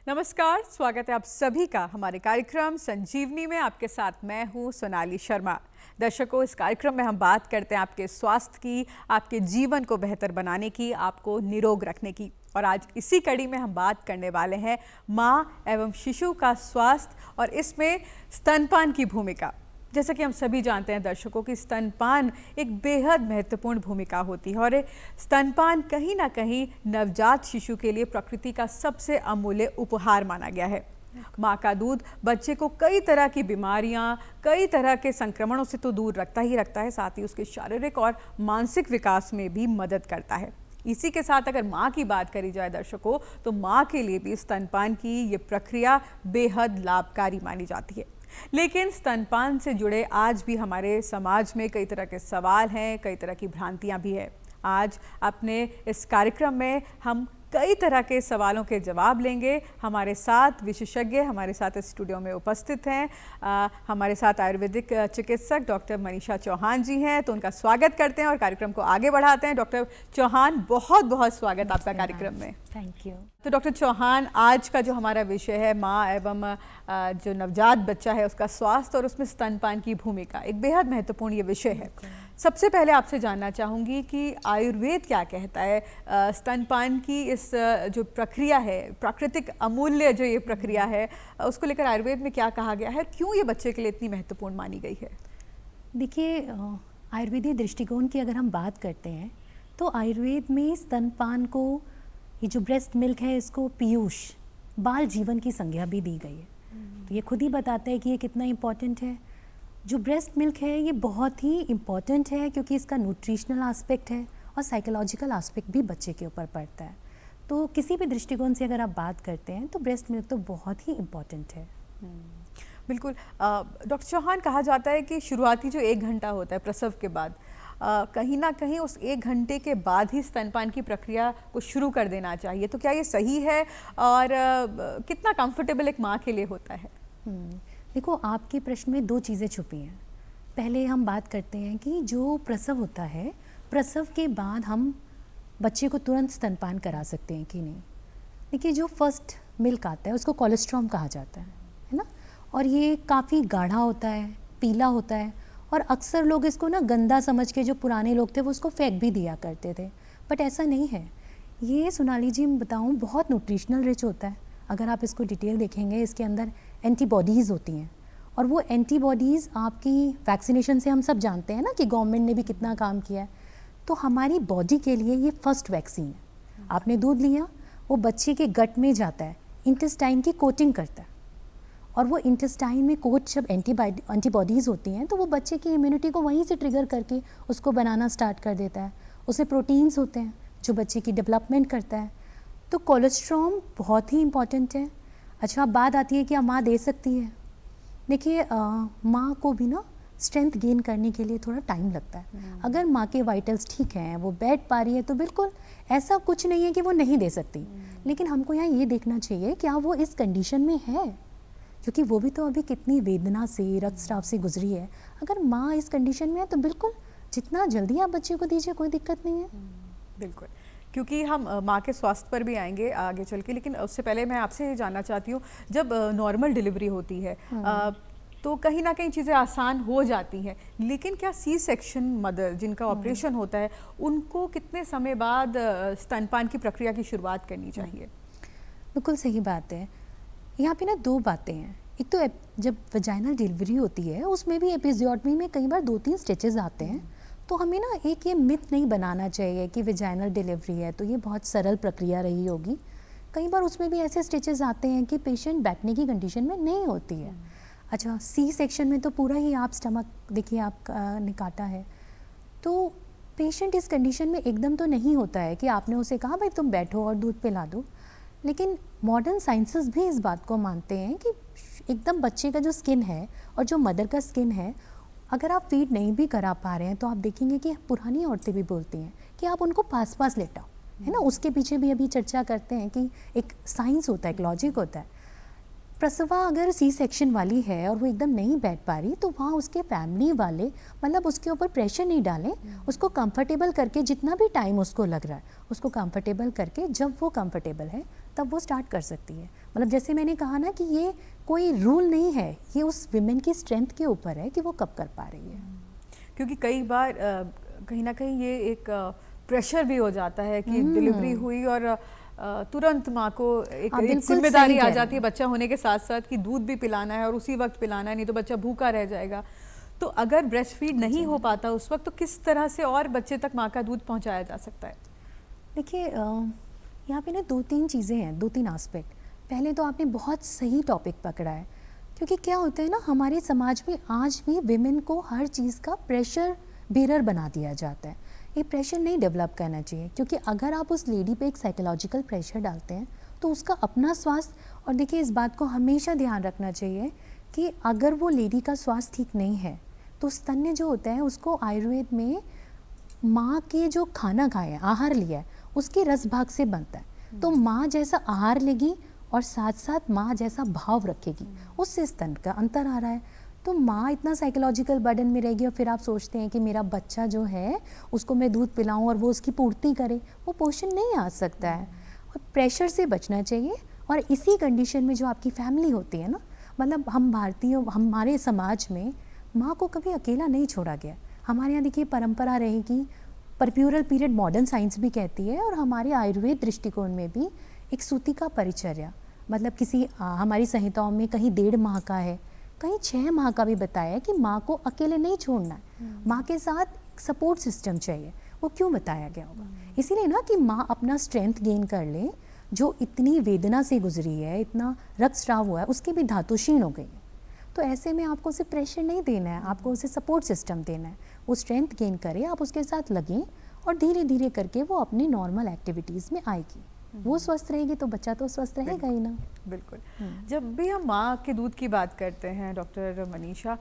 नमस्कार, स्वागत है आप सभी का हमारे कार्यक्रम संजीवनी में। आपके साथ मैं हूं सोनाली शर्मा। दर्शकों, इस कार्यक्रम में हम बात करते हैं आपके स्वास्थ्य की, आपके जीवन को बेहतर बनाने की, आपको निरोग रखने की। और आज इसी कड़ी में हम बात करने वाले हैं माँ एवं शिशु का स्वास्थ्य और इसमें स्तनपान की भूमिका। जैसा कि हम सभी जानते हैं दर्शकों की स्तनपान एक बेहद महत्वपूर्ण भूमिका होती है और स्तनपान कहीं ना कहीं नवजात शिशु के लिए प्रकृति का सबसे अमूल्य उपहार माना गया है। माँ का दूध बच्चे को कई तरह की बीमारियाँ, कई तरह के संक्रमणों से तो दूर रखता ही रखता है, साथ ही उसके शारीरिक और मानसिक विकास में भी मदद करता है। इसी के साथ अगर माँ की बात करी जाए दर्शकों, तो माँ के लिए भी स्तनपान की ये प्रक्रिया बेहद लाभकारी मानी जाती है। लेकिन स्तनपान से जुड़े आज भी हमारे समाज में कई तरह के सवाल हैं, कई तरह की भ्रांतियां भी हैं। आज अपने इस कार्यक्रम में हम कई तरह के सवालों के जवाब लेंगे। हमारे साथ विशेषज्ञ हमारे साथ इस स्टूडियो में उपस्थित हैं। हमारे साथ आयुर्वेदिक चिकित्सक डॉक्टर मनीषा चौहान जी हैं, तो उनका स्वागत करते हैं और कार्यक्रम को आगे बढ़ाते हैं। डॉक्टर चौहान, बहुत बहुत स्वागत आपका कार्यक्रम में। Thank you. तो डॉक्टर चौहान, आज का जो हमारा विषय है माँ एवं जो नवजात बच्चा है उसका स्वास्थ्य और उसमें स्तनपान की भूमिका, एक बेहद महत्वपूर्ण ये विषय है। सबसे पहले आपसे जानना चाहूँगी कि आयुर्वेद क्या कहता है स्तनपान की इस जो प्रक्रिया है, प्राकृतिक अमूल्य जो ये प्रक्रिया है, उसको लेकर आयुर्वेद में क्या कहा गया है, क्यों ये बच्चे के लिए इतनी महत्वपूर्ण मानी गई है? देखिए, आयुर्वेदिक दृष्टिकोण की अगर हम बात करते हैं तो आयुर्वेद में स्तनपान को, ये जो ब्रेस्ट मिल्क है, इसको पीयूष, बाल जीवन की संज्ञा भी दी गई है। तो ये खुद ही बताता है कि ये कितना इम्पॉर्टेंट है। जो ब्रेस्ट मिल्क है ये बहुत ही इम्पॉर्टेंट है क्योंकि इसका न्यूट्रिशनल एस्पेक्ट है और साइकोलॉजिकल एस्पेक्ट भी बच्चे के ऊपर पड़ता है। तो किसी भी दृष्टिकोण से अगर आप बात करते हैं तो ब्रेस्ट मिल्क तो बहुत ही इम्पॉर्टेंट है। बिल्कुल। डॉक्टर चौहान, कहा जाता है कि शुरुआती जो 1 घंटा होता है प्रसव के बाद, कहीं ना कहीं उस 1 घंटे के बाद ही स्तनपान की प्रक्रिया को शुरू कर देना चाहिए, तो क्या ये सही है और कितना कंफर्टेबल एक माँ के लिए होता है? देखो, आपके प्रश्न में 2 चीज़ें छुपी हैं। पहले हम बात करते हैं कि जो प्रसव होता है, प्रसव के बाद हम बच्चे को तुरंत स्तनपान करा सकते हैं कि नहीं। देखिए, जो फर्स्ट मिल्क आता है उसको कोलेस्ट्रॉम कहा जाता है ना, और ये काफ़ी गाढ़ा होता है, पीला होता है, और अक्सर लोग इसको ना गंदा समझ के, जो पुराने लोग थे वो उसको फेंक भी दिया करते थे, बट ऐसा नहीं है। ये सोनाली जी, मैं बताऊँ, बहुत न्यूट्रिशनल रिच होता है। अगर आप इसको डिटेल देखेंगे, इसके अंदर एंटीबॉडीज़ होती हैं, और वो एंटीबॉडीज़ आपकी वैक्सीनेशन से हम सब जानते हैं ना कि गवर्नमेंट ने भी कितना काम किया है। तो हमारी बॉडी के लिए ये फर्स्ट वैक्सीन है। आपने दूध लिया, वो बच्चे के गट में जाता है, इंटेस्टाइन की कोटिंग करता है, और वो इंटेस्टाइन में कोट जब एंटीबॉडीज़ होती हैं तो वो बच्चे की इम्यूनिटी को वहीं से ट्रिगर करके उसको बनाना स्टार्ट कर देता है। उसमें प्रोटीन्स होते हैं जो बच्चे की डेवलपमेंट करता है। तो कोलेस्ट्रॉल बहुत ही इम्पॉर्टेंट है। अच्छा, अब बात आती है कि माँ दे सकती है। देखिए, माँ को भी ना स्ट्रेंथ गेन करने के लिए थोड़ा टाइम लगता है। अगर माँ के वाइटल्स ठीक हैं, वो बैठ पा रही है, तो बिल्कुल ऐसा कुछ नहीं है कि वो नहीं दे सकती। लेकिन हमको यहाँ ये देखना चाहिए क्या वो इस कंडीशन में है, क्योंकि वो भी तो अभी कितनी वेदना से, रक्तस्राव से गुजरी है। अगर माँ इस कंडीशन में है तो बिल्कुल जितना जल्दी आप बच्चे को दीजिए, कोई दिक्कत नहीं है। बिल्कुल, क्योंकि हम माँ के स्वास्थ्य पर भी आएंगे आगे चल के, लेकिन उससे पहले मैं आपसे ये जानना चाहती हूँ, जब नॉर्मल डिलीवरी होती है तो कहीं ना कहीं चीज़ें आसान हो जाती हैं, लेकिन क्या सी सेक्शन मदर जिनका ऑपरेशन होता है उनको कितने समय बाद स्तनपान की प्रक्रिया की शुरुआत करनी चाहिए? बिल्कुल सही बात है। यहाँ पे ना 2 बातें हैं। एक तो जब वजाइनल डिलीवरी होती है उसमें भी एपिजियोटमी में कई बार 2-3 स्टिचेस आते हैं। तो हमें ना एक ये मिथ नहीं बनाना चाहिए कि वजाइनल डिलीवरी है तो ये बहुत सरल प्रक्रिया रही होगी। कई बार उसमें भी ऐसे स्टिचेस आते हैं कि पेशेंट बैठने की कंडीशन में नहीं होती है। अच्छा, सी सेक्शन में तो पूरा ही आप स्टमक देखिए, आप ने काटा है, तो पेशेंट इस कंडीशन में एकदम तो नहीं होता है कि आपने उसे कहा भाई तुम बैठो और दूध पिला दो। लेकिन मॉडर्न साइंसेस भी इस बात को मानते हैं कि एकदम बच्चे का जो स्किन है और जो मदर का स्किन है, अगर आप फीड नहीं भी करा पा रहे हैं तो आप देखेंगे कि पुरानी औरतें भी बोलती हैं कि आप उनको पास पास लेटाओ, है ना। उसके पीछे भी अभी चर्चा करते हैं कि एक साइंस होता है, एक लॉजिक होता है। प्रसवा अगर सी सेक्शन वाली है और वो एकदम नहीं बैठ पा रही, तो वहाँ उसके फैमिली वाले मतलब उसके ऊपर प्रेशर नहीं डालें, उसको कंफर्टेबल करके जितना भी टाइम उसको लग रहा है उसको कंफर्टेबल करके, जब वो कंफर्टेबल है तब वो स्टार्ट कर सकती है। मतलब जैसे मैंने कहा ना कि ये कोई रूल नहीं है, ये उस विमेन की स्ट्रेंथ के ऊपर है कि वो कब कर पा रही है। क्योंकि कई बार कहीं ना कहीं ये एक प्रेशर भी हो जाता है कि डिलीवरी हुई और तुरंत माँ को एक बिल्कुल जिम्मेदारी सही आ कह रहे जाती है हैं। बच्चा होने के साथ साथ कि दूध भी पिलाना है और उसी वक्त पिलाना है, नहीं तो बच्चा भूखा रह जाएगा। तो अगर ब्रेस्ट फीड नहीं हो पाता उस वक्त, तो किस तरह से और बच्चे तक माँ का दूध पहुँचाया जा सकता है? देखिए यहाँ पे ना 2-3 चीज़ें हैं, 2-3 आस्पेक्ट। पहले तो आपने बहुत सही टॉपिक पकड़ा है, क्योंकि क्या होता है ना, हमारे समाज में आज भी विमेन को हर चीज़ का प्रेशर बेरर बना दिया जाता है। ये प्रेशर नहीं डेवलप करना चाहिए, क्योंकि अगर आप उस लेडी पे एक साइकोलॉजिकल प्रेशर डालते हैं तो उसका अपना स्वास्थ्य, और देखिए इस बात को हमेशा ध्यान रखना चाहिए कि अगर वो लेडी का स्वास्थ्य ठीक नहीं है तो स्तन्य जो होता है उसको आयुर्वेद में माँ के जो खाना खाया है, आहार लिया है, उसके रस भाग से बनता है। तो माँ जैसा आहार लेगी और साथ साथ माँ जैसा भाव रखेगी, उससे स्तन का अंतर आ रहा है। तो माँ इतना साइकोलॉजिकल बर्डन में रहेगी और फिर आप सोचते हैं कि मेरा बच्चा जो है उसको मैं दूध पिलाऊं और वो उसकी पूर्ति करे, वो पोषण नहीं आ सकता है। और प्रेशर से बचना चाहिए। और इसी कंडीशन में जो आपकी फैमिली होती है ना, मतलब हम भारतीयों, हमारे समाज में माँ को कभी अकेला नहीं छोड़ा गया। हमारे यहाँ देखिए परंपरा रहेगी, परप्यूरल पीरियड मॉडर्न साइंस भी कहती है, और हमारे आयुर्वेद दृष्टिकोण में भी एक सूतिका परिचर्या, मतलब किसी हमारी संहिताओं में कहीं 1.5 माह का है, कहीं 6 माह का भी बताया है कि माँ को अकेले नहीं छोड़ना है, माँ के साथ एक सपोर्ट सिस्टम चाहिए। वो क्यों बताया गया होगा? इसीलिए ना कि माँ अपना स्ट्रेंथ गेन कर ले, जो इतनी वेदना से गुजरी है, इतना रक्तस्राव हुआ है, उसकी भी धातु क्षीण हो गई है। तो ऐसे में आपको उसे प्रेशर नहीं देना है, आपको उसे सपोर्ट सिस्टम देना है। वो स्ट्रेंथ गेन करे, आप उसके साथ लगें और धीरे धीरे करके वो अपनी नॉर्मल एक्टिविटीज़ में आएगी। वो स्वस्थ रहेगी तो बच्चा तो स्वस्थ रहेगा ही ना। बिल्कुल। जब भी हम माँ के दूध की बात करते हैं डॉक्टर मनीषा,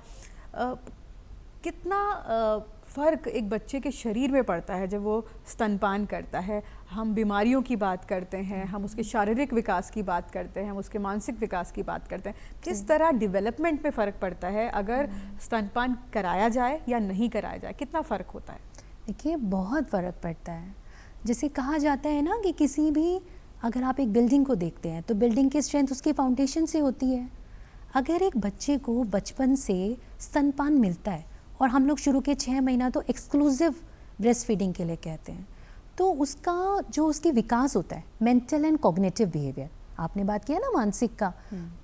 कितना फ़र्क एक बच्चे के शरीर में पड़ता है जब वो स्तनपान करता है? हम बीमारियों की बात करते हैं, हम उसके शारीरिक विकास की बात करते हैं, हम उसके मानसिक विकास की बात करते हैं। किस तरह डेवलपमेंट में फ़र्क पड़ता है अगर स्तनपान कराया जाए या नहीं कराया जाए? कितना फ़र्क होता है? देखिए बहुत फ़र्क पड़ता है। जैसे कहा जाता है ना कि किसी भी, अगर आप एक बिल्डिंग को देखते हैं तो बिल्डिंग की स्ट्रेंथ उसके फाउंडेशन से होती है। अगर एक बच्चे को बचपन से स्तनपान मिलता है, और हम लोग शुरू के 6 महीना तो एक्सक्लूसिव ब्रेस्ट फीडिंग के लिए कहते हैं, तो उसका जो उसके विकास होता है, मेंटल एंड कॉग्निटिव बिहेवियर, आपने बात किया ना मानसिक का,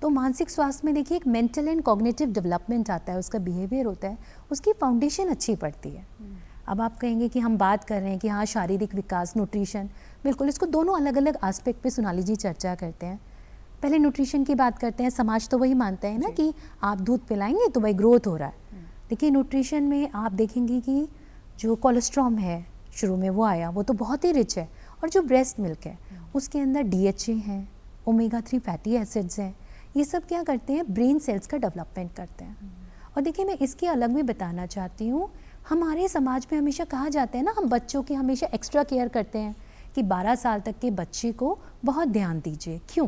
तो मानसिक स्वास्थ्य में देखिए एक मेंटल एंड कॉग्निटिव डेवलपमेंट आता है, उसका बिहेवियर होता है, उसकी फाउंडेशन अच्छी पड़ती है। अब आप कहेंगे कि हम बात कर रहे हैं कि हाँ शारीरिक विकास, न्यूट्रिशन, बिल्कुल इसको दोनों अलग अलग एस्पेक्ट पे सोनाली जी चर्चा करते हैं। पहले न्यूट्रिशन की बात करते हैं। समाज तो वही मानता है ना कि आप दूध पिलाएंगे तो भाई ग्रोथ हो रहा है। देखिए न्यूट्रिशन में आप देखेंगे कि जो कोलेस्ट्रॉल है शुरू में वो आया, वो तो बहुत ही रिच है, और जो ब्रेस्ट मिल्क है उसके अंदर DHA हैं, ओमेगा 3 फैटी एसिड्स हैं। ये सब क्या करते हैं, ब्रेन सेल्स का डेवलपमेंट करते हैं। और देखिए मैं इसके अलग भी बताना चाहती हूँ, हमारे समाज में हमेशा कहा जाता है ना, हम बच्चों की हमेशा एक्स्ट्रा केयर करते हैं कि 12 साल तक के बच्चे को बहुत ध्यान दीजिए। क्यों?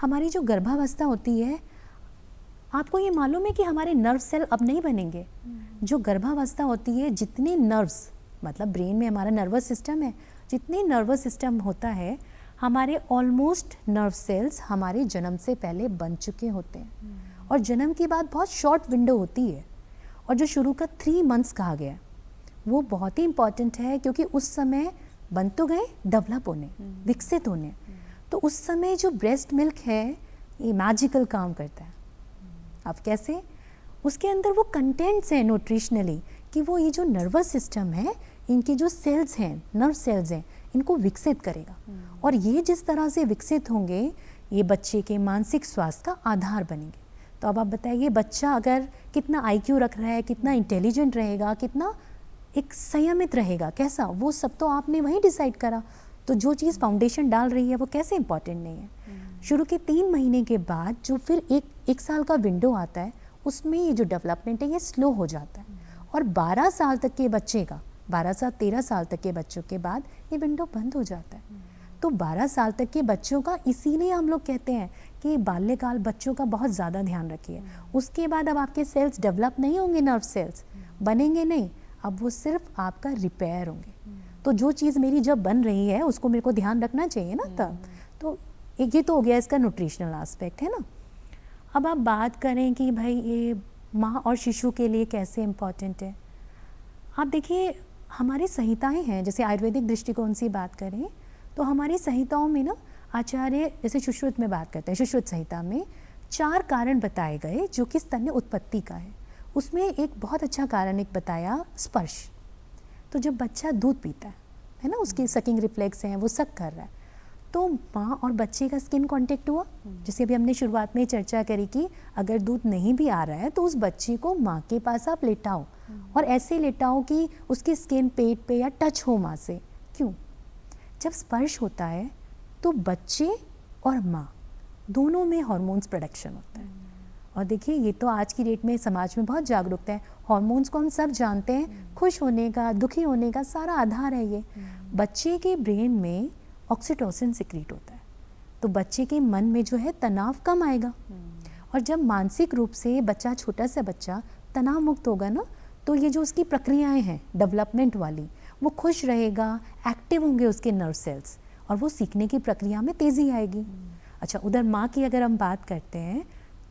हमारी जो गर्भावस्था होती है, आपको ये मालूम है कि हमारे नर्व सेल अब नहीं बनेंगे। जो गर्भावस्था होती है, जितने नर्व्स, मतलब ब्रेन में हमारा नर्वस सिस्टम है, जितने नर्वस सिस्टम होता है, हमारे ऑलमोस्ट नर्व सेल्स हमारे जन्म से पहले बन चुके होते हैं। और जन्म के बाद बहुत शॉर्ट विंडो होती है, और जो शुरू का 3 मंथ्स कहा गया वो बहुत ही इम्पॉर्टेंट है, क्योंकि उस समय बन तो गए, डेवलप होने, विकसित होने। तो उस समय जो ब्रेस्ट मिल्क है ये मैजिकल काम करता है। अब कैसे? उसके अंदर वो कंटेंट्स हैं न्यूट्रिशनली कि वो ये जो नर्वस सिस्टम है, इनके जो सेल्स हैं, नर्व सेल्स हैं, इनको विकसित करेगा। और ये जिस तरह से विकसित होंगे, ये बच्चे के मानसिक स्वास्थ्य का आधार बनेंगे। तो अब आप बताइए, बच्चा अगर कितना IQ रख रहा है, कितना इंटेलिजेंट रहेगा, कितना एक संयमित रहेगा, कैसा, वो सब तो आपने वही डिसाइड करा। तो जो चीज़ फाउंडेशन डाल रही है वो कैसे इंपॉर्टेंट नहीं है? शुरू के 3 महीने के बाद जो फिर एक साल का विंडो आता है, उसमें ये जो डेवलपमेंट है ये स्लो हो जाता है। और 12 साल तक के बच्चे का, 12 साल 13 साल तक के बच्चों के बाद ये विंडो बंद हो जाता है। तो 12 साल तक के बच्चों का इसीलिए हम लोग कहते हैं कि बाल्यकाल बच्चों का बहुत ज़्यादा ध्यान रखिए। उसके बाद अब आपके सेल्स डेवलप नहीं होंगे, नर्व सेल्स बनेंगे नहीं, अब वो सिर्फ आपका रिपेयर होंगे। तो जो चीज़ मेरी जब बन रही है उसको मेरे को ध्यान रखना चाहिए ना तब। तो एक ये तो हो गया इसका न्यूट्रिशनल एस्पेक्ट, है ना। अब आप बात करें कि भाई ये माँ और शिशु के लिए कैसे इम्पॉर्टेंट है। आप देखिए हमारी संहिताएं हैं, जैसे आयुर्वेदिक दृष्टिकोण से बात करें तो हमारी संहिताओं में ना आचार्य जैसे सुश्रुत में बात करते हैं, सुश्रुत संहिता में 4 कारण बताए गए जो कि स्तन्य उत्पत्ति का है। उसमें एक बहुत अच्छा कारण एक बताया स्पर्श। तो जब बच्चा दूध पीता है ना, उसके सकिंग रिफ्लेक्स हैं, वो सक कर रहा है, तो माँ और बच्चे का स्किन कांटेक्ट हुआ। जैसे अभी हमने शुरुआत में चर्चा करी कि अगर दूध नहीं भी आ रहा है तो उस बच्चे को माँ के पास आप लेटाओ और ऐसे लेटाओ कि उसकी स्किन पेट पे या टच हो माँ से। क्यों? जब स्पर्श होता है तो बच्चे और माँ दोनों में हार्मोन्स प्रोडक्शन होता है। और देखिए ये तो आज की डेट में समाज में बहुत जागरूकता है। हार्मोन्स को हम सब जानते हैं, खुश होने का, दुखी होने का सारा आधार है ये। बच्चे के ब्रेन में ऑक्सीटोसिन सिक्रीट होता है, तो बच्चे के मन में जो है तनाव कम आएगा। और जब मानसिक रूप से बच्चा, छोटा सा बच्चा तनाव मुक्त होगा ना, तो ये जो उसकी प्रक्रियाएं हैं डेवलपमेंट वाली, वो खुश रहेगा, एक्टिव होंगे उसके नर्व सेल्स और वो सीखने की प्रक्रिया में तेज़ी आएगी। अच्छा, उधर माँ की अगर हम बात करते हैं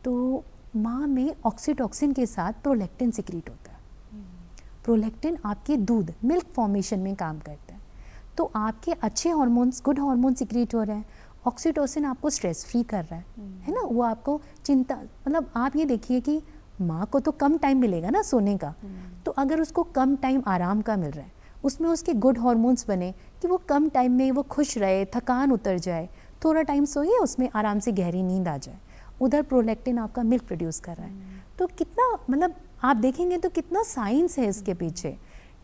तो माँ में ऑक्सीटोसिन के साथ प्रोलैक्टिन सिक्रीट होता है। प्रोलैक्टिन आपके दूध, मिल्क फॉर्मेशन में काम करता है। तो आपके अच्छे हार्मोन्स, गुड हार्मोन सिक्रीट हो रहे हैं। ऑक्सीटोसिन आपको स्ट्रेस फ्री कर रहा है ना, वो आपको चिंता, मतलब आप ये देखिए कि माँ को तो कम टाइम मिलेगा ना सोने का, तो अगर उसको कम टाइम आराम का मिल रहा है, उसमें उसके गुड हार्मोन्स बने कि वो कम टाइम में वो खुश रहे, थकान उतर जाए, थोड़ा टाइम सोइए, उसमें आराम से गहरी नींद आ जाए। उधर प्रोलैक्टिन आपका मिल्क प्रोड्यूस कर रहा है। तो कितना, मतलब आप देखेंगे तो कितना साइंस है इसके पीछे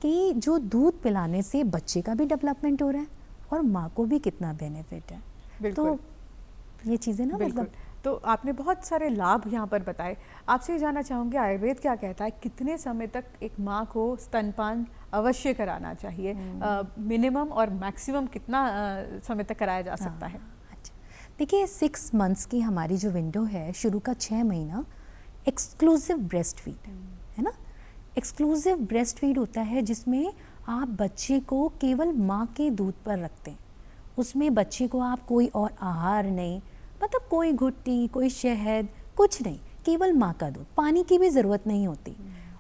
कि जो दूध पिलाने से बच्चे का भी डेवलपमेंट हो रहा है और माँ को भी कितना बेनिफिट है। तो ये चीज़ें ना, मतलब तो आपने बहुत सारे लाभ यहाँ पर बताए। आपसे ये जानना चाहूँगी, आयुर्वेद क्या कहता है, कितने समय तक एक माँ को स्तनपान अवश्य कराना चाहिए? मिनिमम और मैक्सिमम कितना समय तक कराया जा सकता है? अच्छा, देखिए 6 मंथ्स की हमारी जो विंडो है, शुरू का 6 महीना एक्सक्लूसिव ब्रेस्ट फीड है ना। एक्सक्लूसिव ब्रेस्ट फीड होता है जिसमें आप बच्चे को केवल माँ के दूध पर रखते हैं। उसमें बच्चे को आप कोई और आहार नहीं, मतलब कोई घुट्टी, कोई शहद, कुछ नहीं, केवल माँ का दूध, पानी की भी ज़रूरत नहीं होती।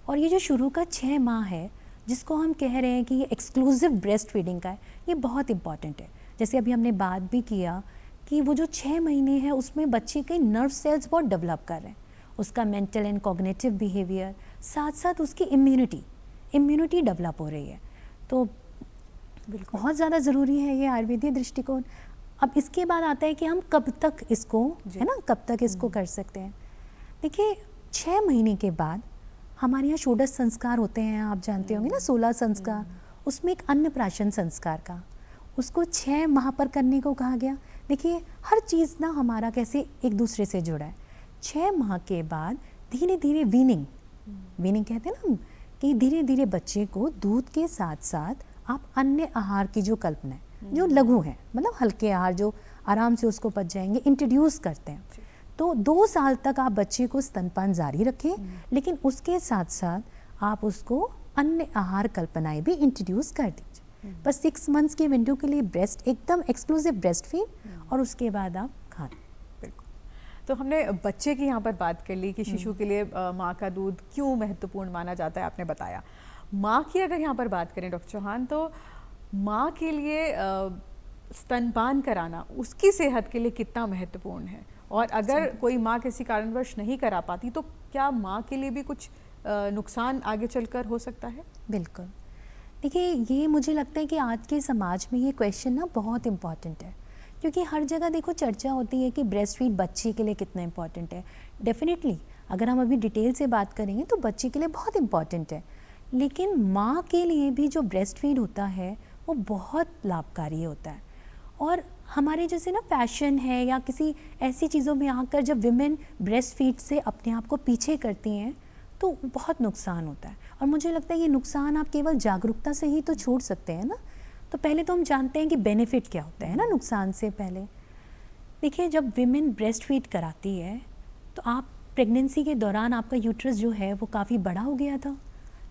और ये जो शुरू का 6 माह है जिसको हम कह रहे हैं कि ये एक्सक्लूसिव ब्रेस्ट फीडिंग का है, ये बहुत इंपॉर्टेंट है। जैसे अभी हमने बात भी किया कि वो जो 6 महीने हैं उसमें बच्चे के नर्व सेल्स बहुत डेवलप कर रहे हैं, उसका मेंटल एंड कॉग्निटिव बिहेवियर, साथ साथ उसकी इम्यूनिटी डेवलप हो रही है। तो बहुत ज़्यादा ज़रूरी है ये आयुर्वेदीय दृष्टिकोण। अब इसके बाद आता है कि हम कब तक इसको, है ना, कब तक इसको कर सकते हैं। देखिए 6 महीने के बाद हमारे यहाँ षोडश संस्कार होते हैं, आप जानते होंगे ना, 16 संस्कार। उसमें एक अन्नप्राशन संस्कार का, उसको 6 माह पर करने को कहा गया। देखिए हर चीज़ ना हमारा कैसे एक दूसरे से जुड़ा है। 6 माह के बाद धीरे धीरे वीनिंग कहते हैं ना हम, कि धीरे धीरे बच्चे को दूध के साथ साथ आप अन्य आहार की जो कल्पना है, जो लघु है, मतलब हल्के आहार जो आराम से उसको पच जाएंगे, इंट्रोड्यूस करते हैं। तो 2 साल तक आप बच्चे को स्तनपान जारी रखें, लेकिन उसके साथ साथ आप उसको अन्य आहार कल्पनाएं भी इंट्रोड्यूस कर दीजिए। पर 6 मंथ्स के विंडो के लिए ब्रेस्ट एकदम एक्सक्लूसिव ब्रेस्ट फीड, और उसके बाद आप खाना। तो हमने बच्चे की यहाँ पर बात कर ली कि शिशु के लिए माँ का दूध क्यों महत्वपूर्ण माना जाता है, आपने बताया। माँ की अगर यहाँ पर बात करें डॉक्टर चौहान, तो माँ के लिए स्तनपान कराना उसकी सेहत के लिए कितना महत्वपूर्ण है? और अगर कोई माँ किसी कारणवश नहीं करा पाती तो क्या माँ के लिए भी कुछ नुकसान आगे चलकर हो सकता है? बिल्कुल। देखिए ये मुझे लगता है कि आज के समाज में ये क्वेश्चन ना बहुत इम्पॉर्टेंट है, क्योंकि हर जगह देखो चर्चा होती है कि ब्रेस्ट फीड बच्चे के लिए कितना इम्पॉर्टेंट है। डेफिनेटली अगर हम अभी डिटेल से बात करेंगे तो बच्चे के लिए बहुत इम्पॉर्टेंट है, लेकिन माँ के लिए भी जो ब्रेस्ट फीड होता है वो बहुत लाभकारी होता है। और हमारे जैसे ना फैशन है या किसी ऐसी चीज़ों में आकर जब विमेन ब्रेस्ट फीड से अपने आप को पीछे करती हैं तो बहुत नुकसान होता है। और मुझे लगता है ये नुकसान आप केवल जागरूकता से ही तो छोड़ सकते हैं ना। तो पहले तो हम जानते हैं कि बेनिफिट क्या होता है ना, नुकसान से पहले। देखिए, जब विमेन ब्रेस्ट फीड कराती है तो आप प्रेगनेंसी के दौरान आपका यूट्रस जो है वो काफ़ी बड़ा हो गया था,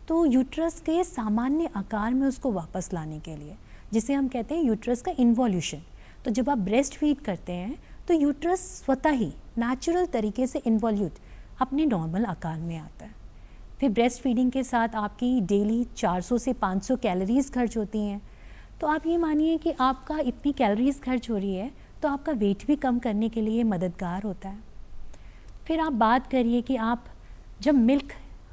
तो यूट्रस के सामान्य आकार में उसको वापस लाने के लिए, जिसे हम कहते हैं यूट्रस का इन्वॉल्यूशन, तो जब आप ब्रेस्ट फीड करते हैं तो यूट्रस स्वतः ही नेचुरल तरीके से इन्वॉल्यूट अपने नॉर्मल आकार में आता है। फिर ब्रेस्ट फीडिंग के साथ आपकी डेली 400 से 500 कैलोरीज खर्च होती हैं, तो आप ये मानिए कि आपका इतनी कैलोरीज खर्च हो रही है तो आपका वेट भी कम करने के लिए मददगार होता है। फिर आप बात करिए कि आप जब मिल्क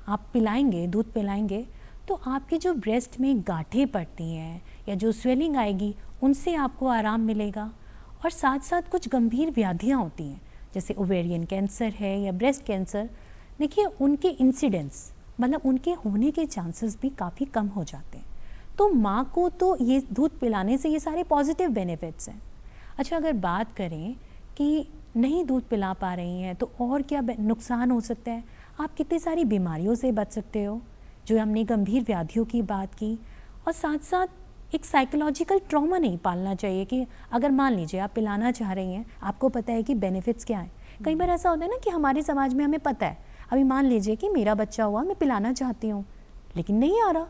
आप पिलाएंगे, दूध पिलाएंगे, तो आपके जो ब्रेस्ट में गांठें पड़ती हैं या जो स्वेलिंग आएगी उनसे आपको आराम मिलेगा। और साथ साथ कुछ गंभीर व्याधियाँ होती हैं जैसे ओवेरियन कैंसर है या ब्रेस्ट कैंसर, देखिए उनके इंसिडेंस मतलब उनके होने के चांसेस भी काफ़ी कम हो जाते हैं। तो माँ को तो ये दूध पिलाने से ये सारे पॉजिटिव बेनिफिट्स हैं। अच्छा, अगर बात करें कि नहीं दूध पिला पा रही हैं तो और क्या नुकसान हो सकता है, आप कितनी सारी बीमारियों से बच सकते हो, जो हमने गंभीर व्याधियों की बात की। और साथ साथ एक साइकोलॉजिकल ट्रॉमा नहीं पालना चाहिए कि अगर मान लीजिए आप पिलाना चाह रही हैं, आपको पता है कि बेनिफिट्स क्या हैं। कई बार ऐसा होता है ना कि हमारे समाज में हमें पता है, अभी मान लीजिए कि मेरा बच्चा हुआ, मैं पिलाना चाहती हूँ लेकिन नहीं आ रहा,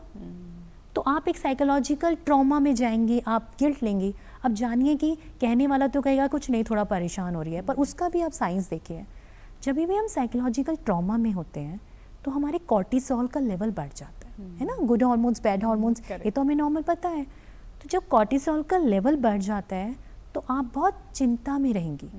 तो आप एक साइकोलॉजिकल ट्रॉमा में जाएंगी, आप गिल्ट लेंगी। अब जानिए कि कहने वाला तो कहेगा कुछ नहीं, थोड़ा परेशान हो रही है, पर उसका भी आप साइंस देखिए, जब भी हम साइकोलॉजिकल ट्रॉमा में होते हैं तो हमारे कॉर्टिसोल का लेवल बढ़ जाता है ना, गुड हार्मोन्स बैड हार्मोन्स, ये तो हमें नॉर्मल पता है। तो जब कॉर्टिसोल का लेवल बढ़ जाता है तो आप बहुत चिंता में रहेंगी,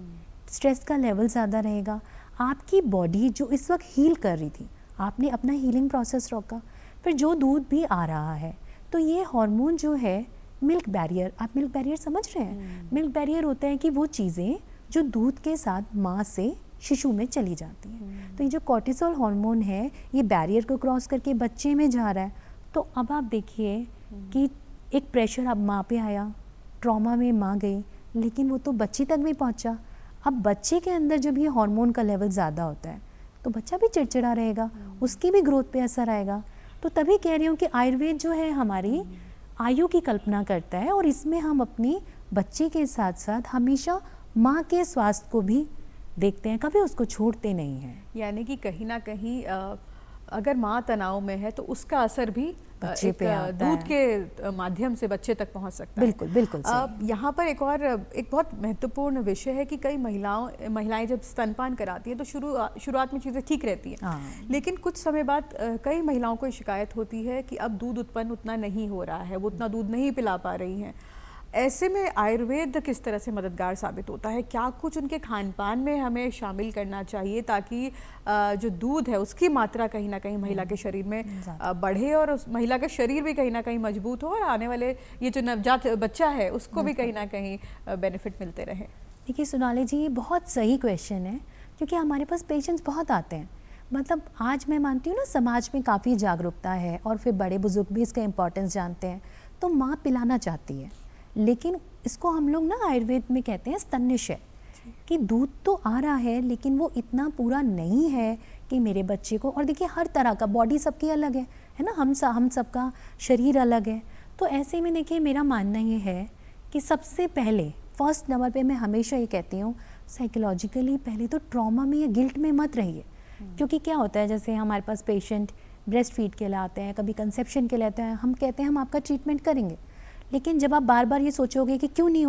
स्ट्रेस का लेवल ज़्यादा रहेगा, आपकी बॉडी जो इस वक्त हील कर रही थी, आपने अपना हीलिंग प्रोसेस रोका। फिर जो दूध भी आ रहा है तो ये हार्मोन जो है मिल्क बैरियर, आप मिल्क बैरियर समझ रहे हैं, मिल्क बैरियर होता है कि वो चीज़ें जो दूध के साथ माँ से शिशु में चली जाती हैं। तो ये जो कॉर्टिसोल हार्मोन है ये बैरियर को क्रॉस करके बच्चे में जा रहा है। तो अब आप देखिए कि एक प्रेशर अब माँ पे आया, ट्रॉमा में माँ गई, लेकिन वो तो बच्चे तक भी पहुँचा। अब बच्चे के अंदर जब ये हार्मोन का लेवल ज़्यादा होता है तो बच्चा भी चिड़चिड़ा रहेगा, उसकी भी ग्रोथ पे असर आएगा। तो तभी कह रही हूँ कि आयुर्वेद जो है हमारी आयु की कल्पना करता है और इसमें हम अपनी बच्चे के साथ साथ हमेशा माँ के स्वास्थ्य को भी देखते हैं, कभी उसको छोड़ते नहीं हैं। यानी कि कहीं ना कहीं अगर माँ तनाव में है तो उसका असर भी बच्चे पे आता दूध है। के माध्यम से बच्चे तक पहुंच सकता है। बिल्कुल बिल्कुल सही। यहाँ पर एक बहुत महत्वपूर्ण विषय है कि कई महिलाएं जब स्तनपान कराती हैं तो शुरुआत में चीज़ें ठीक रहती हैं, हाँ। लेकिन कुछ समय बाद कई महिलाओं को शिकायत होती है कि अब दूध उत्पन्न उतना नहीं हो रहा है, वो उतना दूध नहीं पिला पा रही हैं। ऐसे में आयुर्वेद किस तरह से मददगार साबित होता है? क्या कुछ उनके खान पान में हमें शामिल करना चाहिए ताकि जो दूध है उसकी मात्रा कहीं ना कहीं महिला के शरीर में बढ़े और उस महिला का शरीर भी कहीं ना कहीं मजबूत हो और आने वाले ये जो नवजात बच्चा है उसको भी कहीं ना कहीं बेनिफिट मिलते रहे? देखिए सोनाली जी, ये बहुत सही क्वेश्चन है क्योंकि हमारे पास पेशेंट्स बहुत आते हैं। मतलब आज मैं मानती हूँ ना, समाज में काफ़ी जागरूकता है और फिर बड़े बुजुर्ग भी इसका इम्पोर्टेंस जानते हैं। तो माँ पिलाना चाहती है, लेकिन इसको हम लोग ना आयुर्वेद में कहते हैं स्तन्यशय, कि दूध तो आ रहा है लेकिन वो इतना पूरा नहीं है कि मेरे बच्चे को। और देखिए हर तरह का बॉडी सबकी अलग है ना, हम सबका शरीर अलग है। तो ऐसे में देखिए मेरा मानना ये है कि सबसे पहले फर्स्ट नंबर पे मैं हमेशा ये कहती हूँ, साइकोलॉजिकली पहले तो ट्रॉमा में या गिल्ट में मत रहिए। क्योंकि क्या होता है, जैसे हमारे पास पेशेंट ब्रेस्ट फीड के लिए आते हैं, कभी कंसेप्शन के लिए आते हैं, हम कहते हैं हम आपका ट्रीटमेंट करेंगे, लेकिन जब आप बार बार ये सोचोगे कि क्यों नहीं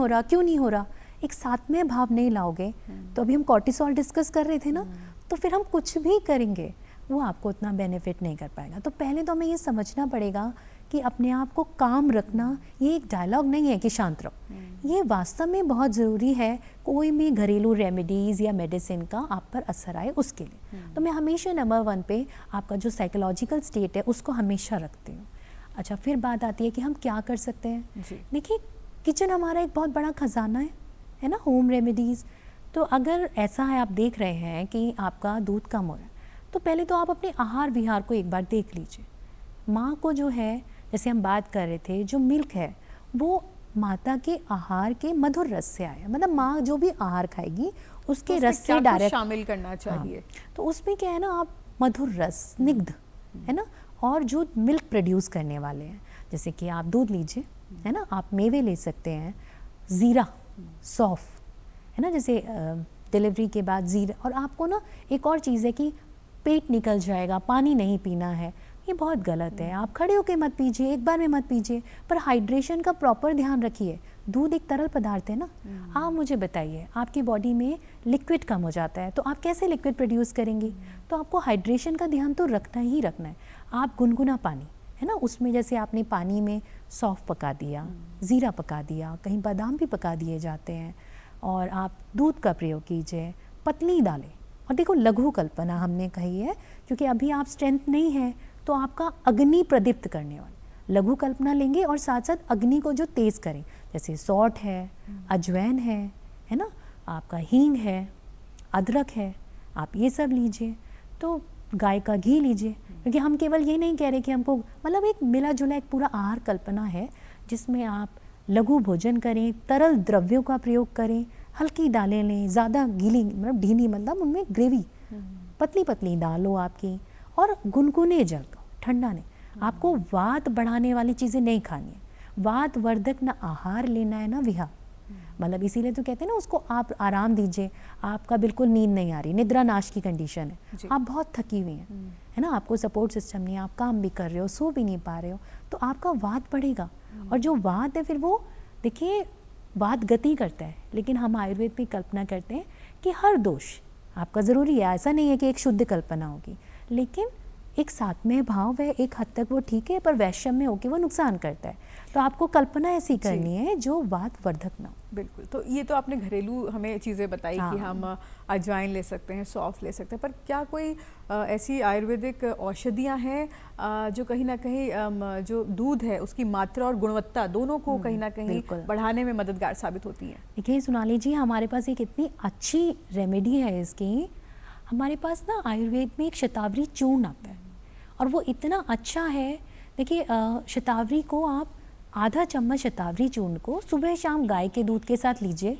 हो रहा, एक साथ में भाव नहीं लाओगे, तो अभी हम कॉर्टिसोल डिस्कस कर रहे थे ना, तो फिर हम कुछ भी करेंगे वो आपको उतना बेनिफिट नहीं कर पाएगा। तो पहले तो हमें ये समझना पड़ेगा कि अपने आप को काम रखना ये एक डायलॉग नहीं है कि शांत रहो, ये वास्तव में बहुत ज़रूरी है। कोई भी घरेलू रेमेडीज़ या मेडिसिन का आप पर असर आए उसके लिए। तो मैं हमेशा नंबर 1 पे आपका जो साइकोलॉजिकल स्टेट है उसको हमेशा रखती हूँ। अच्छा, फिर बात आती है कि हम क्या कर सकते हैं। देखिए किचन हमारा एक बहुत बड़ा खजाना है ना, होम रेमेडीज़। तो अगर ऐसा है, आप देख रहे हैं कि आपका दूध कम हो रहा है, तो पहले तो आप अपने आहार विहार को एक बार देख लीजिए। माँ को जो है, जैसे हम बात कर रहे थे, जो मिल्क है वो माता के आहार के मधुर रस से आया। मतलब माँ जो भी आहार खाएगी उसके रस से डायरेक्ट शामिल करना चाहिए। तो उसमें क्या है ना, आप मधुर रस, स्निग्ध है ना, और जो मिल्क प्रोड्यूस करने वाले हैं, जैसे कि आप दूध लीजिए, है ना, आप मेवे ले सकते हैं, ज़ीरा, सौंफ, है ना, जैसे डिलीवरी के बाद ज़ीरा। और आपको ना एक और चीज़ है कि पेट निकल जाएगा, पानी नहीं पीना है, ये बहुत गलत है। आप खड़े होके मत पीजिए, एक बार में मत पीजिए, पर हाइड्रेशन का प्रॉपर ध्यान रखिए। दूध एक तरल पदार्थ है ना। आप मुझे बताइए, आपकी बॉडी में लिक्विड कम हो जाता है तो आप कैसे लिक्विड प्रोड्यूस करेंगी? तो आपको हाइड्रेशन का ध्यान तो रखना ही रखना है। आप गुनगुना पानी, है ना, उसमें जैसे आपने पानी में सौंफ पका दिया, ज़ीरा पका दिया, कहीं बादाम भी पका दिए जाते हैं, और आप दूध का प्रयोग कीजिए, पतली दालें। और देखो, लघु कल्पना हमने कही है क्योंकि अभी आप स्ट्रेंथ नहीं है तो आपका अग्नि प्रदीप्त करने वाला लघु कल्पना लेंगे, और साथ साथ अग्नि को जो तेज़ करें, जैसे सौंठ है, अजवाइन है ना, आपका हींग है, अदरक है, आप ये सब लीजिए। तो गाय का घी लीजिए, क्योंकि हम केवल ये नहीं कह रहे कि हमको, मतलब एक मिला जुला एक पूरा आहार कल्पना है जिसमें आप लघु भोजन करें, तरल द्रव्यों का प्रयोग करें, हल्की दालें लें, ज़्यादा गीली मतलब ढीली, मतलब उनमें ग्रेवी, पतली पतली दाल हो आपकी, और गुनगुने जल का, ठंडा नहीं। आपको वात बढ़ाने वाली चीज़ें नहीं खानी है, वात वर्धक ना आहार लेना है ना विहार। मतलब इसीलिए तो कहते हैं ना, उसको आप आराम दीजिए। आपका बिल्कुल नींद नहीं आ रही, निद्रा नाश की कंडीशन है, आप बहुत थकी हुई हैं, है ना, आपको सपोर्ट सिस्टम नहीं है, आप काम भी कर रहे हो, सो भी नहीं पा रहे हो, तो आपका वात बढ़ेगा। और जो वात है फिर वो, देखिए, वात गति करता है, लेकिन हम आयुर्वेद में कल्पना करते हैं कि हर दोष आपका ज़रूरी है। ऐसा नहीं है कि एक शुद्ध कल्पना होगी, लेकिन एक सात्मय भाव है, एक हद तक वो ठीक है, पर वैषम्य होकर वो नुकसान करता है। तो आपको कल्पना ऐसी करनी है जो वात वर्धक ना हो। बिल्कुल। तो ये तो आपने घरेलू हमें चीज़ें बताई कि हाँ। हम अजवाइन ले सकते हैं, सौंफ ले सकते हैं, पर क्या कोई ऐसी आयुर्वेदिक औषधियाँ हैं जो कहीं ना कहीं जो दूध है उसकी मात्रा और गुणवत्ता दोनों को कहीं ना कहीं बढ़ाने में मददगार साबित होती हैं? देखिए सोनाली जी, हमारे पास एक इतनी अच्छी रेमेडी है इसकी। हमारे पास ना आयुर्वेद में एक शतावरी चूर्ण आता है, और वो इतना अच्छा है। देखिए, शतावरी को आप आधा चम्मच शतावरी चूर्ण को सुबह शाम गाय के दूध के साथ लीजिए।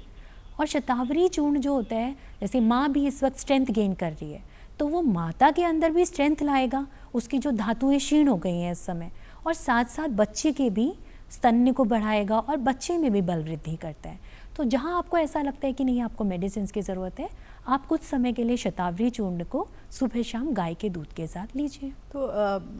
और शतावरी चूर्ण जो होता है, जैसे माँ भी इस वक्त स्ट्रेंथ गेन कर रही है, तो वो माता के अंदर भी स्ट्रेंथ लाएगा, उसकी जो धातुएं क्षीण हो गई हैं इस समय, और साथ साथ बच्चे के भी स्तन्य को बढ़ाएगा और बच्चे में भी बल वृद्धि करता है। तो जहाँ आपको ऐसा लगता है कि नहीं आपको मेडिसिन की ज़रूरत है, आप कुछ समय के लिए शतावरी चूर्ण को सुबह शाम गाय के दूध के साथ लीजिए। तो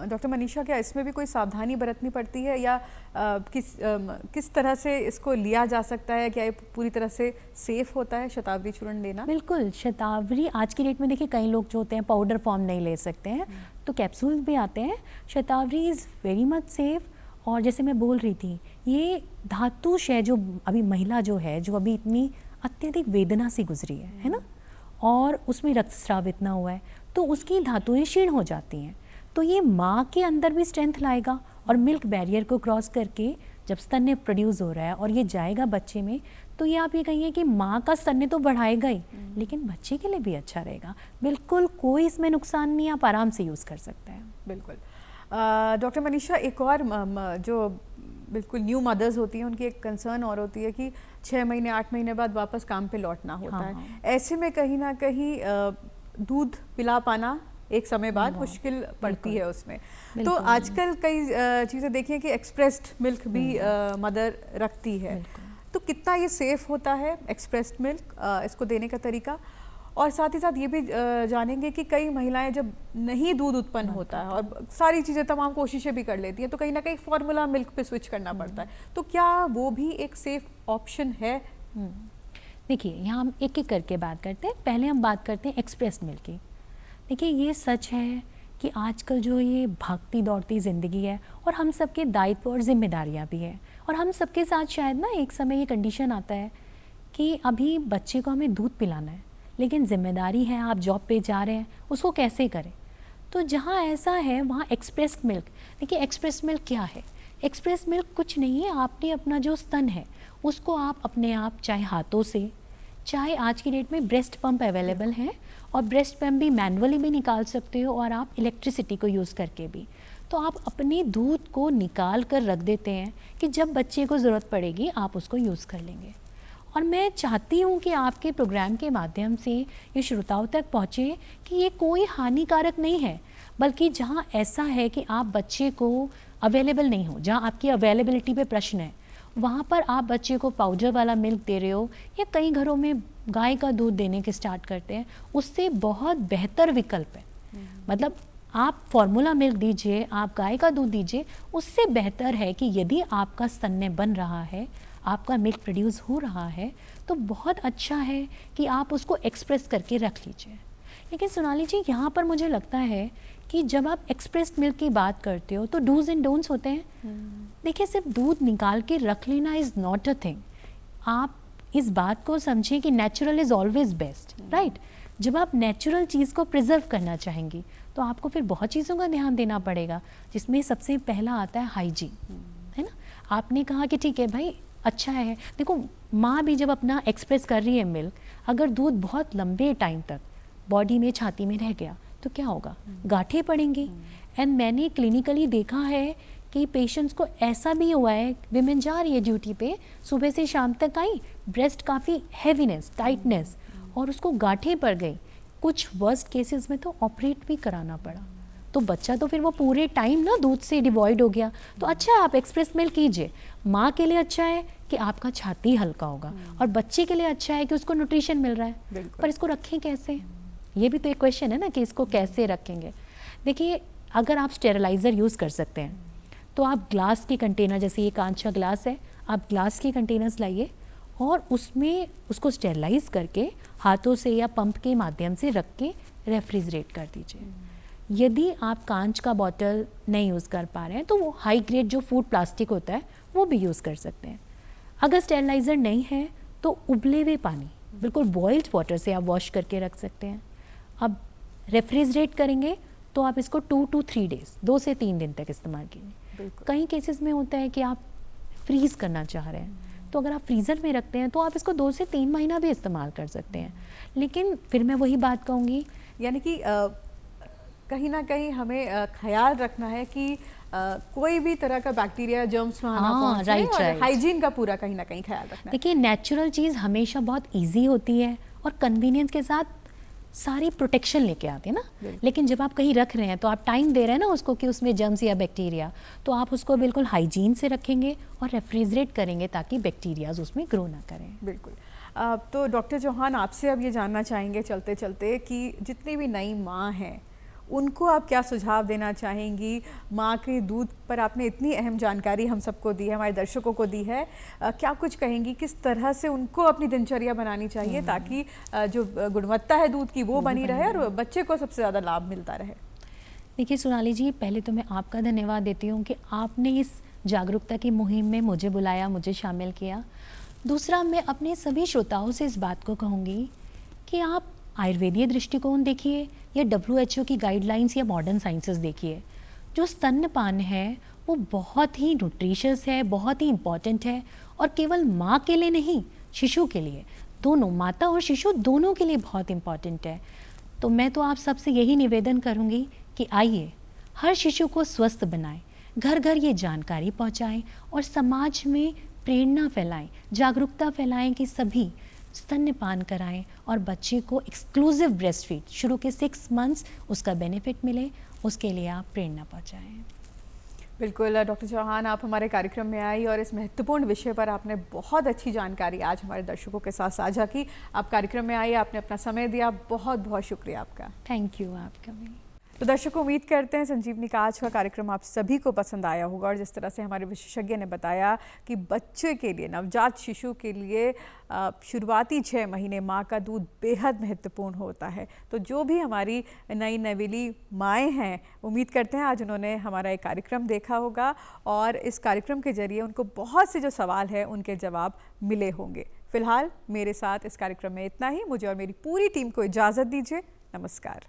डॉक्टर मनीषा, क्या इसमें भी कोई सावधानी बरतनी पड़ती है, या किस तरह से इसको लिया जा सकता है? क्या ये पूरी तरह से सेफ होता है शतावरी चूर्ण लेना? बिल्कुल, शतावरी आज की डेट में देखिए कई लोग जो होते हैं पाउडर फॉर्म नहीं ले सकते हैं, तो कैप्सूल भी आते हैं। शतावरी इज़ वेरी मच सेफ। और जैसे मैं बोल रही थी, ये धातुश है, जो अभी महिला जो है, जो अभी इतनी अत्यधिक वेदना से गुजरी है ना, और उसमें रक्तस्राव इतना हुआ है, तो उसकी धातुएं क्षीण हो जाती हैं। तो ये माँ के अंदर भी स्ट्रेंथ लाएगा, और मिल्क बैरियर को क्रॉस करके जब स्तन्य प्रोड्यूस हो रहा है और ये जाएगा बच्चे में, तो ये आप ये कहिए कि माँ का स्तन्य तो बढ़ाएगा ही, लेकिन बच्चे के लिए भी अच्छा रहेगा। बिल्कुल कोई इसमें नुकसान नहीं, आप आराम से यूज़ कर सकते हैं। बिल्कुल। डॉक्टर मनीषा, एक और जो बिल्कुल न्यू मदर्स होती हैं, उनकी एक कंसर्न और होती है कि 6 महीने 8 महीने बाद वापस काम पे लौटना होता है। ऐसे में कहीं ना कहीं दूध पिला पाना एक समय बाद मुश्किल पड़ती है उसमें। तो आजकल कई चीज़ें देखिए कि एक्सप्रेस्ड मिल्क भी मदर रखती है, तो कितना ये सेफ होता है एक्सप्रेस्ड मिल्क, इसको देने का तरीका? और साथ ही साथ ये भी जानेंगे कि कई महिलाएं जब नहीं दूध उत्पन्न होता है और सारी चीज़ें तमाम कोशिशें भी कर लेती हैं, तो कहीं ना कहीं फॉर्मूला मिल्क पे स्विच करना पड़ता है, तो क्या वो भी एक सेफ ऑप्शन है? देखिए, यहाँ हम एक एक करके बात करते हैं। पहले हम बात करते हैं एक्सप्रेस मिल्क की। देखिए, ये सच है कि आजकल जो ये भागती दौड़ती ज़िंदगी है, और हम सबके दायित्व और जिम्मेदारियाँ भी हैं, और हम सबके साथ शायद ना एक समय ये कंडीशन आता है कि अभी बच्चे को हमें दूध पिलाना है, लेकिन जिम्मेदारी है, आप जॉब पे जा रहे हैं, उसको कैसे करें? तो जहाँ ऐसा है वहाँ एक्सप्रेस मिल्क। देखिए, एक्सप्रेस मिल्क क्या है? एक्सप्रेस मिल्क कुछ नहीं है, आपने अपना जो स्तन है उसको आप अपने आप, चाहे हाथों से, चाहे आज की डेट में ब्रेस्ट पंप अवेलेबल है, और ब्रेस्ट पंप भी मैनुअली भी निकाल सकते हो, और आप इलेक्ट्रिसिटी को यूज़ करके भी। तो आप अपने दूध को निकाल कर रख देते हैं कि जब बच्चे को ज़रूरत पड़ेगी आप उसको यूज़ कर लेंगे। और मैं चाहती हूँ कि आपके प्रोग्राम के माध्यम से ये श्रोताओं तक पहुँचे कि ये कोई हानिकारक नहीं है, बल्कि जहाँ ऐसा है कि आप बच्चे को अवेलेबल नहीं हो, जहाँ आपकी अवेलेबिलिटी पे प्रश्न है, वहाँ पर आप बच्चे को पाउडर वाला मिल्क दे रहे हो या कई घरों में गाय का दूध देने के स्टार्ट करते हैं, उससे बहुत बेहतर विकल्प है। मतलब आप फॉर्मूला मिल्क दीजिए, आप गाय का दूध दीजिए, उससे बेहतर है कि यदि आपका स्तन्य बन रहा है, आपका मिल्क प्रोड्यूस हो रहा है, तो बहुत अच्छा है कि आप उसको एक्सप्रेस करके रख लीजिए। लेकिन सोनाली जी, यहाँ पर मुझे लगता है कि जब आप एक्सप्रेस्ड मिल्क की बात करते हो तो डूज एंड डोंट्स होते हैं। देखिए, सिर्फ दूध निकाल के रख लेना इज़ नॉट अ थिंग। आप इस बात को समझें कि natural is always best, right. जब आप नेचुरल चीज़ को प्रिजर्व करना चाहेंगी तो आपको फिर बहुत चीज़ों का ध्यान देना पड़ेगा, जिसमें सबसे पहला आता है हाइजीन, है ना। आपने कहा कि ठीक है भाई, अच्छा है। देखो, माँ भी जब अपना एक्सप्रेस कर रही है मिल्क, अगर दूध बहुत लंबे टाइम तक बॉडी में, छाती में रह गया तो क्या होगा, गांठें पड़ेंगी। एंड मैंने क्लिनिकली देखा है कि पेशेंट्स को ऐसा भी हुआ है, विमेन जा रही है ड्यूटी पे, सुबह से शाम तक आई, ब्रेस्ट काफ़ी हैवीनेस, टाइटनेस, और उसको गांठें पड़ गई। कुछ वर्स्ट केसेस में तो ऑपरेट भी कराना पड़ा। तो बच्चा तो फिर वो पूरे टाइम ना दूध से डिवॉइड हो गया। तो अच्छा है आप एक्सप्रेस मिल्क कीजिए, माँ के लिए अच्छा है कि आपका छाती हल्का होगा, और बच्चे के लिए अच्छा है कि उसको न्यूट्रिशन मिल रहा है। पर इसको रखें कैसे, ये भी तो एक क्वेश्चन है ना कि इसको कैसे रखेंगे। देखिए, अगर आप स्टेरलाइज़र यूज़ कर सकते हैं तो आप ग्लास के कंटेनर, जैसे ये कांच का ग्लास है, आप ग्लास के कंटेनर्स लाइए और उसमें उसको स्टेरलाइज करके हाथों से या पंप के माध्यम से रख के रेफ्रिजरेट कर दीजिए। यदि आप कांच का बॉटल नहीं यूज़ कर पा रहे हैं तो वो हाई ग्रेड जो फूड प्लास्टिक होता है वो भी यूज़ कर सकते हैं। अगर स्टेरलाइज़र नहीं है तो उबले हुए पानी, बिल्कुल बॉइल्ड वाटर से आप वॉश करके रख सकते हैं। अब रेफ्रिजरेट करेंगे तो आप इसको 2 to 3 डेज, 2 से 3 दिन तक इस्तेमाल कीजिए। कई केसेस में होता है कि आप फ्रीज़ करना चाह रहे हैं, तो अगर आप फ्रीज़र में रखते हैं तो आप इसको 2 से 3 महीना भी इस्तेमाल कर सकते हैं। लेकिन फिर मैं वही बात कहूँगी, यानी कि कहीं ना कहीं हमें ख्याल रखना है कि कोई भी तरह का बैक्टीरिया, जर्म्स वहाँ ना पहुँचे, और हाइजीन का पूरा कहीं ना कहीं ख्याल रखना है। देखिए, नेचुरल चीज़ हमेशा बहुत इजी होती है और कन्वीनियंस के साथ सारी प्रोटेक्शन लेके आते हैं ना। लेकिन जब आप कहीं रख रहे हैं तो आप टाइम दे रहे हैं ना उसको कि उसमें जर्म्स या बैक्टीरिया, तो आप उसको बिल्कुल हाइजीन से रखेंगे और रेफ्रिजरेट करेंगे ताकि बैक्टीरियाज उसमें ग्रो ना करें। बिल्कुल। तो डॉक्टर चौहान, आपसे अब ये जानना चाहेंगे चलते चलते कि जितनी भी नई माँ हैं उनको आप क्या सुझाव देना चाहेंगी। माँ के दूध पर आपने इतनी अहम जानकारी हम सबको दी है, हमारे दर्शकों को दी है, क्या कुछ कहेंगी किस तरह से उनको अपनी दिनचर्या बनानी चाहिए ताकि जो गुणवत्ता है दूध की वो बनी रहे और बच्चे को सबसे ज़्यादा लाभ मिलता रहे। देखिए सोनाली जी, पहले तो मैं आपका धन्यवाद देती हूँ कि आपने इस जागरूकता की मुहिम में मुझे बुलाया, मुझे शामिल किया। दूसरा, मैं अपने सभी श्रोताओं से इस बात को कहूँगी कि आप आयुर्वेदीय दृष्टिकोण देखिए या WHO की गाइडलाइंस या मॉडर्न साइंसेस देखिए। जो स्तनपान है वो बहुत ही न्यूट्रिशियस है, बहुत ही इम्पॉर्टेंट है, और केवल माँ के लिए नहीं, शिशु के लिए, दोनों माता और शिशु दोनों के लिए बहुत इम्पॉर्टेंट है। तो मैं तो आप सबसे यही निवेदन करूँगी कि आइए हर शिशु को स्वस्थ बनाएं, घर घर ये जानकारी पहुँचाएं और समाज में प्रेरणा फैलाएं, जागरूकता फैलाएं कि सभी स्तन्यपान कराएं और बच्चे को एक्सक्लूसिव ब्रेस्ट फीड शुरू के 6 मंथ्स उसका बेनिफिट मिले, उसके लिए आप प्रेरणा पहुँचाएं। बिल्कुल डॉक्टर चौहान, आप हमारे कार्यक्रम में आई और इस महत्वपूर्ण विषय पर आपने बहुत अच्छी जानकारी आज हमारे दर्शकों के साथ साझा की। आप कार्यक्रम में आई, आपने अपना समय दिया, बहुत बहुत शुक्रिया आपका। थैंक यू आपका भी। तो दर्शकों, उम्मीद करते हैं संजीवनी का आज का कार्यक्रम आप सभी को पसंद आया होगा, और जिस तरह से हमारे विशेषज्ञ ने बताया कि बच्चे के लिए, नवजात शिशु के लिए शुरुआती 6 महीने माँ का दूध बेहद महत्वपूर्ण होता है। तो जो भी हमारी नई नवेली माएँ हैं, उम्मीद करते हैं आज उन्होंने हमारा एक कार्यक्रम देखा होगा और इस कार्यक्रम के जरिए उनको बहुत से जो सवाल हैं उनके जवाब मिले होंगे। फिलहाल मेरे साथ इस कार्यक्रम में इतना ही। मुझे और मेरी पूरी टीम को इजाज़त दीजिए। नमस्कार।